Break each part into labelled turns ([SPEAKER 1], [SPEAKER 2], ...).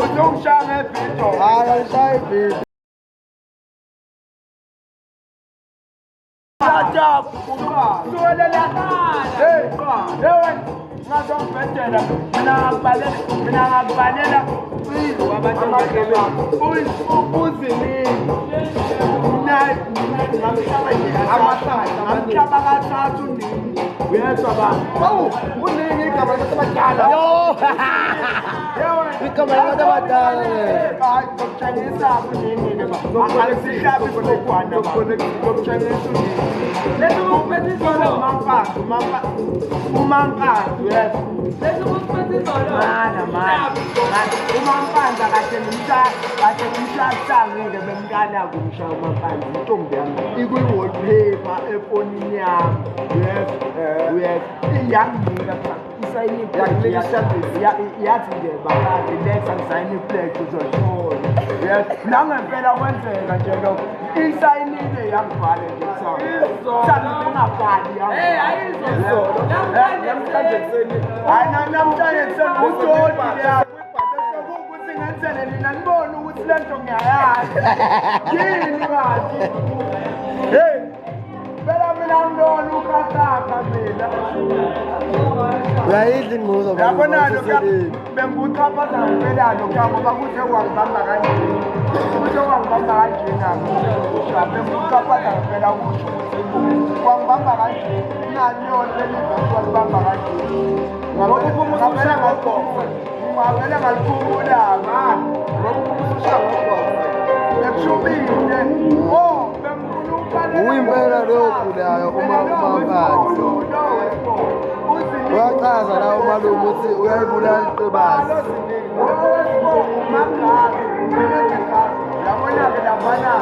[SPEAKER 1] Uzongishaya ngebhido.
[SPEAKER 2] Hayi shaya ibhido.
[SPEAKER 1] Jabu kuba. Suwelela kana. Hey, wena. Ngazongibhedela. Mina ngakubalela. Wabantu abagebe. Uzini. Ngamhlaba kathathu nini. Uyezwa ba? Awu, unini igama labantu abadala. Yo.
[SPEAKER 2] Igama labantu abadala.
[SPEAKER 1] Hayi, ngokutshengisa kunini ke ba. Akasihlabi kodwana ba. Ngokutshengisa unini. Lethi ukuphethe izolo uMankandla yes. Lethi ukuphethe izolo. Mana. uMankandla kade ngimshaya bemkana kumshaya uMankandla intombi yami ikwi-wallpaper efonini yami yes iyangika isayini yathi nje bakade letha ngisayini iflag uzothola yes nangempela kwenzeka nje lokho isayinile yangibhala nje sangingabhali ayizolo namhlanje kuseni hayi namhlanje kuseni utoti ya ukuthi ngenzele nina nibone ukuthi le nto ngiyayazi yini kathi hey phela mina ngidona ukhathatha mina
[SPEAKER 2] uyayidla inquzo
[SPEAKER 1] yabona lokho benguchaphaza ngempela lokho ngoba kuthe wangibamba kanje benguchaphaza ngempela kusho ukuthi wangibamba kanje inani yonke lizathu walibamba kanje ngavele ngagqoka ngavele ngaliphumula bekushubile
[SPEAKER 2] uyimpela lokhu layo uMankandla uyachaza la umalume ukuthi uyayibulala iqebazi
[SPEAKER 1] yabona-ke laphana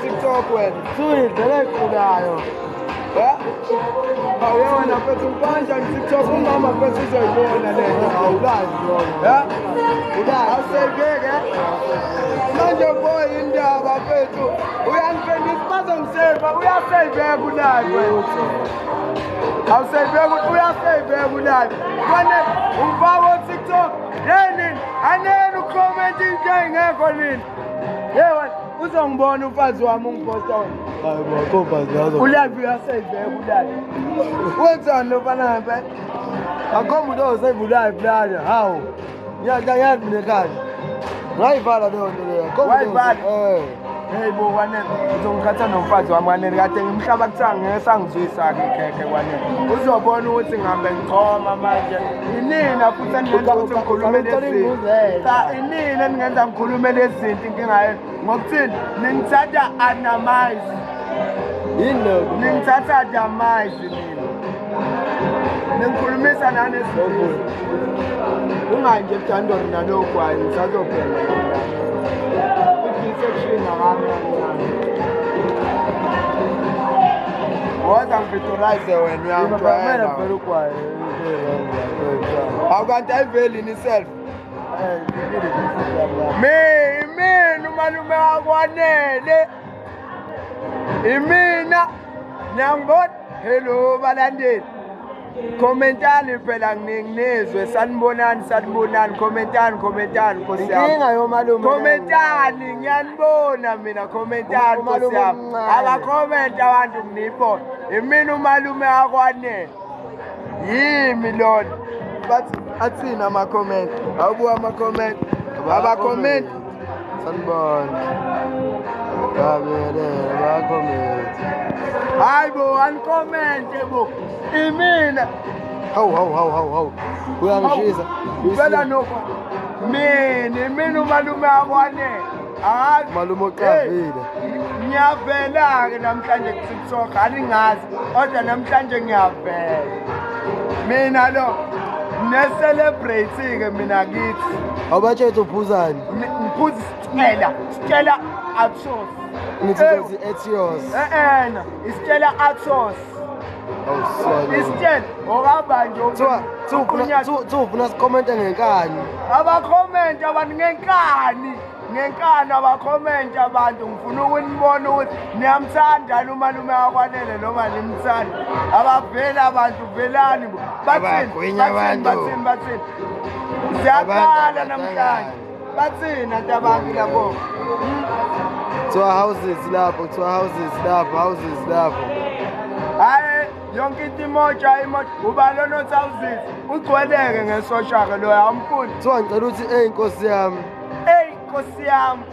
[SPEAKER 1] TikTok wena suyidlele kunayo awuyona phethe ukwanja TikTok umama phethe uzoyibona lento awulazi yona awuseyibeke manje boy indaba phethu uyangiphendisa bazongiseva uyaseyibeka unayo awuseyibeka uyaseyibeka unayo kone ufaka TikTok yeni anene ucomment into engekho nini yewe uzongibona umfazi wami ungiposta wena
[SPEAKER 2] hayi bokomfazi yazo
[SPEAKER 1] ulive uyaseyibeka ulive wenzani lofana ngempela
[SPEAKER 2] akho umuntu ozayibulala lana hawo yazi nekhaya ngayivala leyo nto leyo
[SPEAKER 1] wayivala hey bo wanene uzongikhatha nomfazi wami wanene kade ngimhlaba kuthanga ngesangizwisa-ke ikhekhe wanene uzobona ukuthi ngihambe ngichoma manje inina futhi eningenza ukuthi ngikhulume lezinto inina eningenza ngikhulume lezinto inkinga yenu ngokuthini ningithatha anamize
[SPEAKER 2] yini lokho
[SPEAKER 1] ningithatha adamize mina ningikhulumisa nanezinto ungayi nje ebuthandori nalokhu hayi ngisazophela section waza ngiviturize wena uyangijwayela akanti ayiveli ni self mina umalume wakwanele imina niyangibona hello balandeli komentani phela nginezwe sanibonani komentani Nkosi yami
[SPEAKER 2] inkinga yomalume
[SPEAKER 1] komentani ngiyanibona mina komentani Nkosi yami akakomenta abantu nginibona imina umalume akwanele yimi lona but athina ama comment awubuka ama comment aba comment
[SPEAKER 2] sanibona ngabingelela bayakhomenti
[SPEAKER 1] hayi bo anikomente bo imina
[SPEAKER 2] hawu uyangishisa
[SPEAKER 1] phela nokho mina umalume akwanele hayi
[SPEAKER 2] malume oqavile
[SPEAKER 1] ngiyavela-ke namhlanje kusiksoga aningazi kodwa namhlanje ngiyavela mina lo ne-celebrate-ke mina kithi
[SPEAKER 2] awubatshela uphuzani
[SPEAKER 1] ngiphuza isitshela Atos
[SPEAKER 2] ngithi Etios
[SPEAKER 1] isitshela Atos isitshela okaba nje
[SPEAKER 2] ufuna sikhomente ngenkani
[SPEAKER 1] abakhomenti abantu ngenkani abakhomenti abantu ngifuna ukunibona ukuthi niyamthanda umalume akwanele noma nimthanda abavela abantu velani bathini siyaqala namhlanje bathini anti abantu lapho
[SPEAKER 2] kuthiwa houses lapho
[SPEAKER 1] hayi yonke into imoja uba lona othawuzisi ugcweleke ngesoshaka lo yamfuni
[SPEAKER 2] kuthiwa ngicela ukuthi nkosi yami
[SPEAKER 1] nkosi yami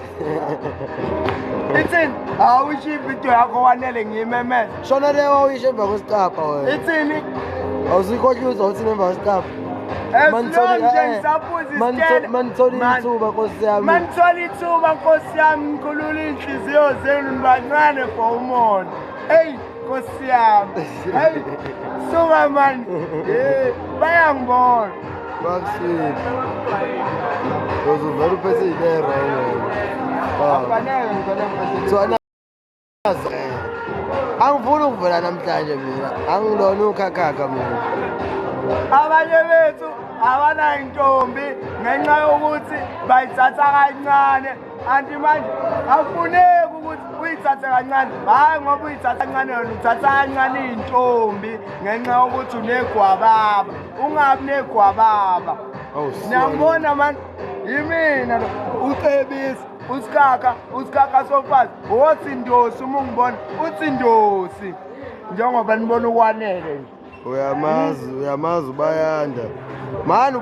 [SPEAKER 1] ithini awusho ividiyo yakho wanele ngiyimemeza
[SPEAKER 2] shona leyo wawuyisho emva kwesikapha wena
[SPEAKER 1] ithini
[SPEAKER 2] awuzikhohlisa uthini emva kwesikapha manithola ithuba nkosi yami
[SPEAKER 1] manithola ithuba nkosi yami ngikhulula iy'nhliziyo zenu nibancane for umona nkosi yami hayi suka mani bayangibona
[SPEAKER 2] bakusini uzuvela uphethe iy'lera angifuni ukuvela namhlanje mina angilona ukhakhakha mina
[SPEAKER 1] abanye bethu abanayintombi ngenxa yokuthi bayithatha kancane anti manje afuneki ukuthi uyithathe kancane hayi ngoba uyithatha kancane yona uthatha kancane iy'ntombi ngenxa yokuthi unegwababa ungabi negwababa niyangibona mani yimina lo ucebisi usikakha sofazi wothi ndosi uma ungibona uthi ndosi njengoba nibona ukwanele nje
[SPEAKER 2] uyamazi ubayanda mani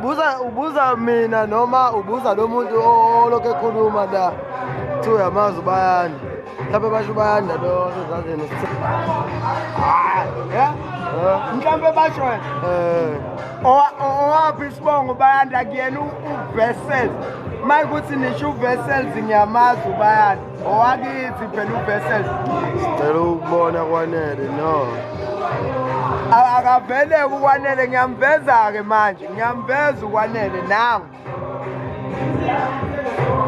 [SPEAKER 2] ubuza mina noma ubuza lo muntu olokhu ekhuluma la kuthi uyamazi ubayanda mhlawumbe basho ubayanda lo sezazini
[SPEAKER 1] mhlawumbe basho owaphi isibongo bayanda kuyena uvessels manje ukuthi nisho uvessels ngiyamazi ubayanda owakithi phela uvessels
[SPEAKER 2] sicela ukubona kwanele no
[SPEAKER 1] akaveleke ukwanele ngiyamveza-ke manje ngiyamveza ukwanele nangu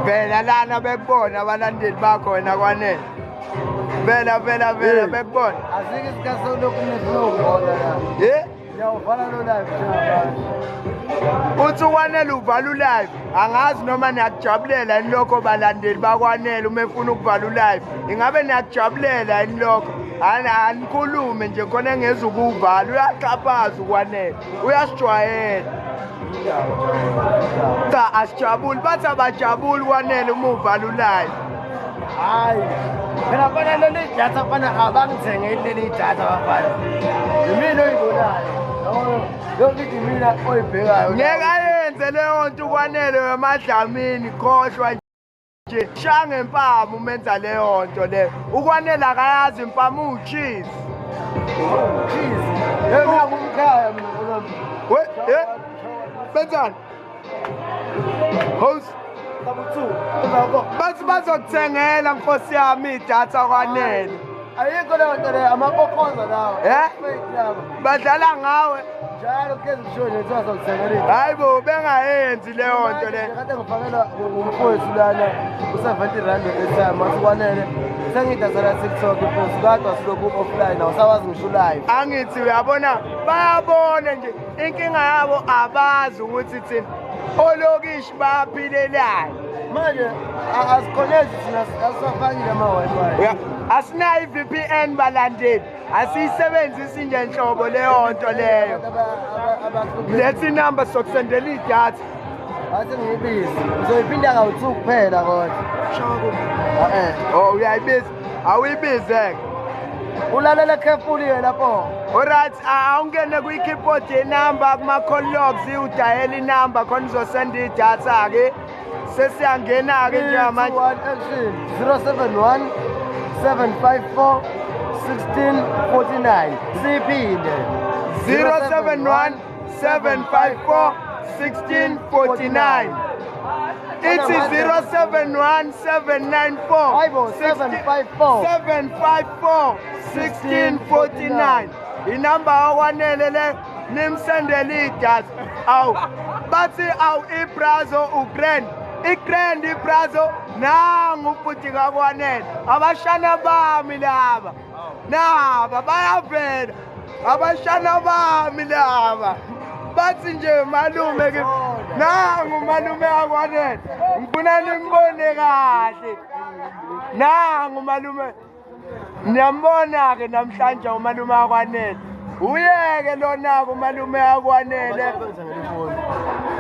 [SPEAKER 1] vela lana bekubona abalandeli bakhona kwanele vela bekubona
[SPEAKER 2] azike isikhathi sokulokhu nifuna ukubona la ngiyawuvala lo live njengabanye
[SPEAKER 1] uthi ukwanele uvala ulive angazi noma niyakujabulela yini lokho balandeli bakwanele uma efuna ukuvala ulive ingabe niyakujabulela yini lokho anikhulume nje khona engeza ukuwuvala uyaxhaphaza ukwanele uyasijwayela cha asijabuli bathi abajabuli ukwanele uma uvala ulive
[SPEAKER 2] hayi phela fana leli datha fana abangithenge leli datha bafana yimina oyibonayo yonke into mina oyibhekayo
[SPEAKER 1] ngeke ayenze leyo nto ukwanele emadlamini khohlwa nje shange mpamu umenza leyo nto leyo ukwanele akayazi impamu ucheese
[SPEAKER 2] yena ngumkhaya mina
[SPEAKER 1] benzani host bathi bazokuthengela nkosi yami idatha kwanele
[SPEAKER 2] ayikho leyo nto leyo amakokhonza lawo
[SPEAKER 1] badlala ngawe
[SPEAKER 2] njalo kugeza kushone kuthiwa sokuthengela
[SPEAKER 1] hayi bo bengayenzi leyo nto leyo
[SPEAKER 2] kade ngifakela umfowethu lana u-70 rand ngetime mathi kwanele sengidazela TikTok ipost kadwa silokhu offline awusawazi ngisho live
[SPEAKER 1] angithi uyabona bayabona nje inkinga yabo abazi ukuthi thina olokishi bayaphilelana
[SPEAKER 2] manje asikhonezi thina asisafakile ama-Wi-Fi
[SPEAKER 1] asinayo i-VPN balandeli asiyisebenzisi nje nhlobo leyo nto leyo lethi inamba sokusendela idatha
[SPEAKER 2] athi ngiyibizi uzoyiphinda kawu-2 kuphela kodwa
[SPEAKER 1] uyayibiza awuyibizeke
[SPEAKER 2] ulalela carefully lapho
[SPEAKER 1] alright awungene kwi-keyboard yenamba kuma-call logs udayela inamba khona uzosenda idatha-ke sesiyangena-ke nje manje.
[SPEAKER 2] 071 754 1649 siphinde
[SPEAKER 1] 071 754 1649. It's 071 794
[SPEAKER 2] Hayibo, 754
[SPEAKER 1] 754 1649. Inamba akwanele le nimsendele idatha. Awu bathi awu ibrazo ugrand. Igrand ibrazo nangu futhi kakwanele. Abashana bami laba. Naba bayavela. Abashana bami laba. Bathi nje malume ke nangu malume akwanele. Ngifuna nimbone kahle. Nangu malume. Niyambona ke namhlanje umalume akwanele. Uyeke lona umalume akwanele.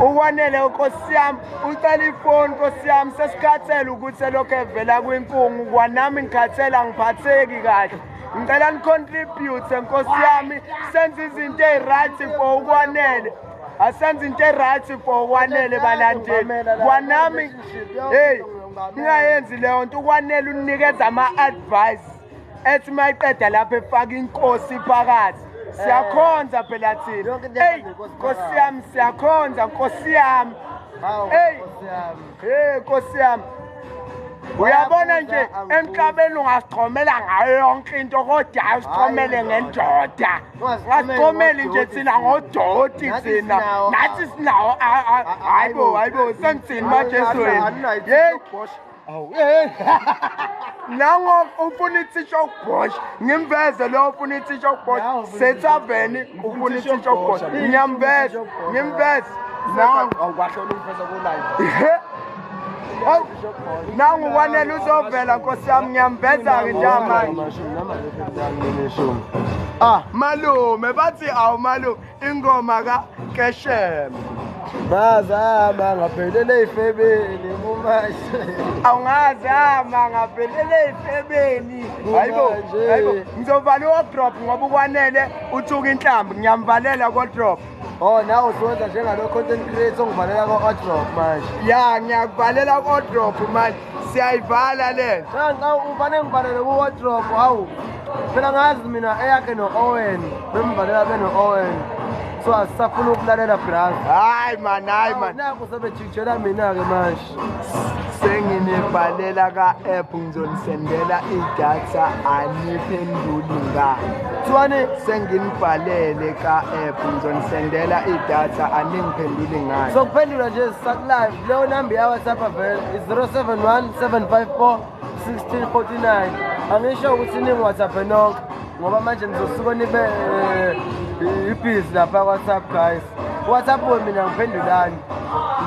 [SPEAKER 1] Ukwanele Nkosi yami, ucela ifoni Nkosi yami sesikhathela ukuthi lokho evela kwinkungu kwanami ngikhathela ngiphatheki kahle. Ngicela nicontribute Nkosi yami senze izinto eziright for ukwanele. Asenze into eziright for ukwanele balandeli. Kwanami hey ningayenzi leyo nto ukwanele unikeza ama-advice ethi mayiqeda lapho efaka inkosi phakathi. Siyakhonza phela thina. Hey Nkosi yami siyakhonza Nkosi yami. Hey Nkosi yami. Uyabona nje emhlabeni ungasichomela ngayo yonke into kodwa ayisichomele ngendoda. Ngasichomeli nje thina ngodoti thina. Nathi sinawo hayibo sengithini manje esweni. Hey awu nango ufuna ithisha ukubhosh ngimveze lo ufuna ithisha ukubhosh sethaveni ufuna ithisha ukubhosh ngiyamveza nangu awukwahlola umfeza ku live nangu kwanele uzovela Nkosi yami ngiyamveza ke njamanje malume bathi awu malume ingoma ka Keshem
[SPEAKER 2] bazama ngaphelele ifebeni mumashe
[SPEAKER 1] awungazama ngaphelele ifebeni hayibo ngizovala uwardrop ngoba ukwanele uthuka inhlambi ngiyamvalela kodrop
[SPEAKER 2] nawe usuwenza njengalo content creator ongivalela ko-wardrop manje
[SPEAKER 1] ya ngiyakuvalela ku-wardrop manje siyayivala le
[SPEAKER 2] xa ufane ngivalele ku-wardrop hawu phela ngazi mina eyakhe no-Owen bemvalela beno-Owen so asisafuna ukulalela brazi
[SPEAKER 1] hayi man
[SPEAKER 2] nakho sebejijela mina-ke manje
[SPEAKER 1] senginibhalela ka-app ngizonisendela idatha aniphenduli ngani senginibhalele ka-app ngizonisendela idatha aningiphenduli ngani
[SPEAKER 2] sokuphendula nje sakulive leyo namba ya-WhatsApp avele i-071 754 1649 angisho ukuthi ningi-WhatsApp nonke ngoba manje nizosuke nibe ibhizi lapha ku-WhatsApp guys WhatsApp mina ngiphendulani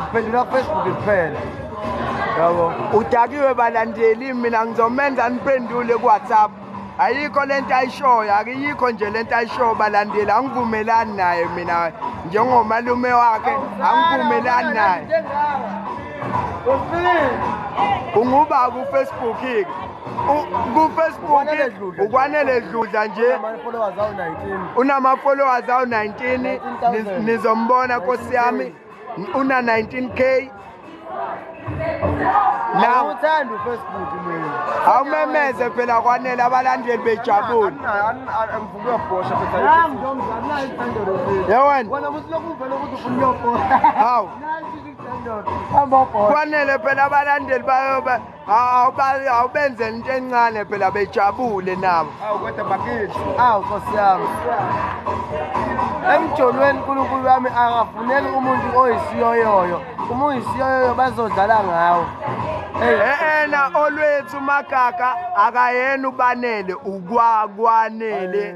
[SPEAKER 2] ngiphendula ku-Facebook kuphela yabo
[SPEAKER 1] udakiwe balandeli mina ngizomenza niphendule ku-WhatsApp ayikho lento ayishoyo akuyikho nje lento ayishoyo balandeli angivumelani naye mina njengomalume wakhe angivumelani naye unguba ku-Facebook ku-Facebook ukwanele Dludla nje unama-followers awu-19 nizombona Nkosi yami una 19K
[SPEAKER 2] Awuthanda uFacebook mina.
[SPEAKER 1] Awumemeze phela kwanele abalandeli bejabule.
[SPEAKER 2] Angifuna ukubhosha phela. Hayi ngomzana nayi isithandelo phela.
[SPEAKER 1] Yewena.
[SPEAKER 2] Wena muthi lokhu uvela ukuthi ufuna ukubhosha.
[SPEAKER 1] Hawu. Kwanele phela abalandeli bayoba awubenzele into encane phela bejabule nabo.
[SPEAKER 2] Hawu kodwa bakithi. Hawu Nkosi yami. Emjolweni uNkulunkulu wami akafuneki umuntu oyisiyoyoyo. Uma uyisiyoyoyo bazodlala ngawo.
[SPEAKER 1] Ena olwethu Makaka akayena ubanele ukwanele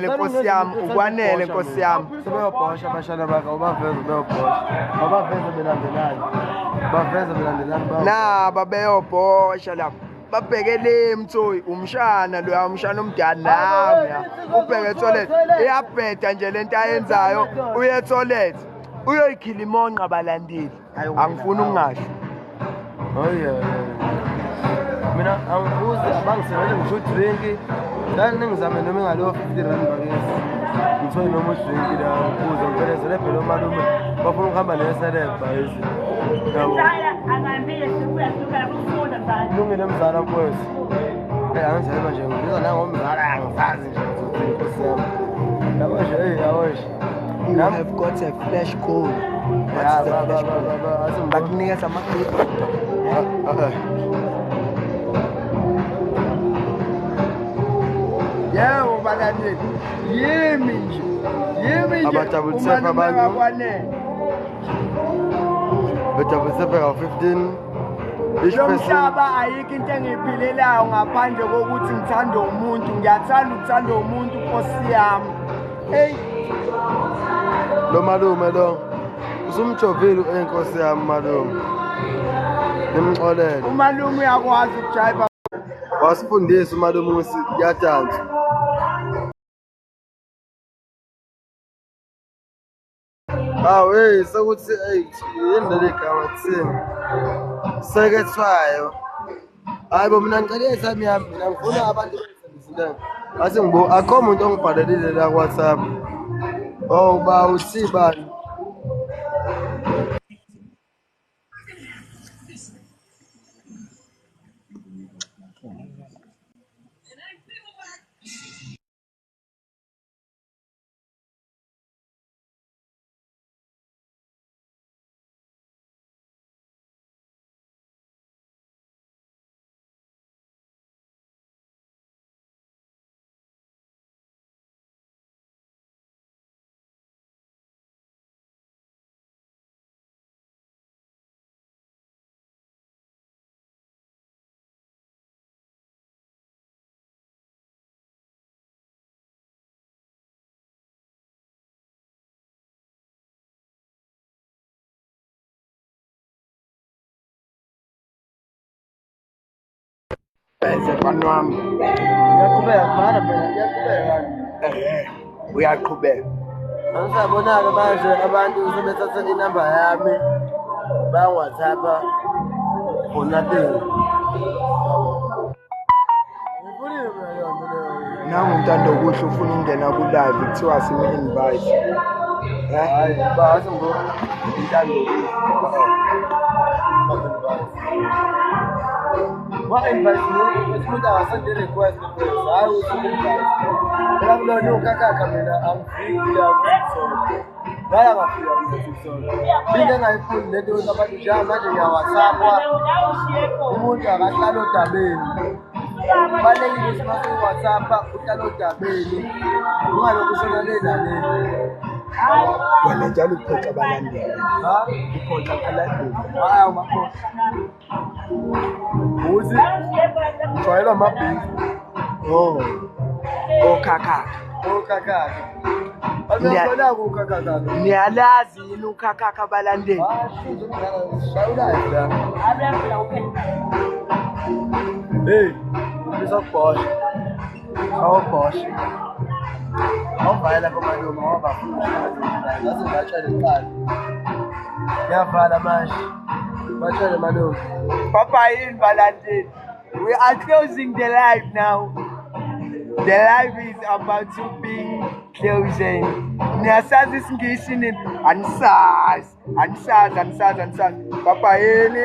[SPEAKER 1] Nkosi yami ukwanele Nkosi yami
[SPEAKER 2] sebeyobhosha abashana bakhe ubaveze beyobhosha abaveze belandelana baveze belandelana
[SPEAKER 1] na babeyobhosha lapho babhekele mthoyi umshana lo umshana omdala nawe ubheke toilet iyabheda nje lento ayenzayo uye toilet uyoyikhila imonqa balandeli angifuni ukungasho
[SPEAKER 2] mina angibuze abangisebenze ngisho drink ngani ngizame noma ngalo 50 rand bakezi ungathola noma udrinki la ukuze ngiphelezele phela omalume bafuna ukuhamba neselebha ezi yabo kulungile mzala mfowethu angizelwa nje ngibiza nangomzala angisazi nje Nkosi yami yabo nje yabo nje
[SPEAKER 1] You have got a flash code. What's the flash code? Bakunikeza amagqiba. Yebo balandeli. Yimi nje.
[SPEAKER 2] Abajabulise abantu. Bejabulise ka 15.
[SPEAKER 1] Lo mhlaba ayikho into engiyiphilelayo ngaphandle kokuthi ngithanda umuntu. Ngiyathanda ukuthanda umuntu Nkosi yami. Hey.
[SPEAKER 2] Lo malume lo usumjovile enkosi yami malume nimxolele
[SPEAKER 1] Umalume uyakwazi ukujiva
[SPEAKER 2] wasifundisa umalume ukuthi yadansa hey sekuthi yini le gama thini sekethwayo hayibo mina ngicela isami yami mina ngifuna abantu besebenzile base ngibo akho umuntu ongibhalelile la ku WhatsApp ba usibani
[SPEAKER 1] mfana wami.
[SPEAKER 2] Uyaqhubeka mana phela uyaqhubeka
[SPEAKER 1] Uyaqhubeka.
[SPEAKER 2] angisabonaka manje abantu sebethatha inamba yami bang-WhatsApp for nothing
[SPEAKER 1] Nangu ngithanda ukuthi ufuna ukungena ku-live kuthiwa simi-invite.
[SPEAKER 2] hayi basi
[SPEAKER 1] Ngithanda
[SPEAKER 2] ma-invite umuntu akasende request hayi usu-invite phela kulona ukakakha mina angifiki yakusona ngaya ngafika kusona into engayifuni lento yokuthi abantu manje ngiyawhatsappa umuntu akahlala odabeni kubalulekile ukuthi uma uWhatsApp uhlala odabeni ungalokhu usonalendaleni
[SPEAKER 1] wena njalo uphoxa abalandeli. Uphoxa abalandeli.
[SPEAKER 2] hayi awumakhosi uzi ujwayelwa amabhizi
[SPEAKER 1] Okhakha.
[SPEAKER 2] okakaka alubona ukakaka
[SPEAKER 1] Niyalazi yini ukhakha abalandeli?
[SPEAKER 2] shawulayo la hey ubisa kubhosha awubhosha awuvayela komalume awabafuna ngaze batshale iqala ngiyavala manje batshale malume
[SPEAKER 1] Papa yini balandeli? We are closing the live now. The live is about to be closing. Niyasazi isingisi nini? Anisazi. Papa yini?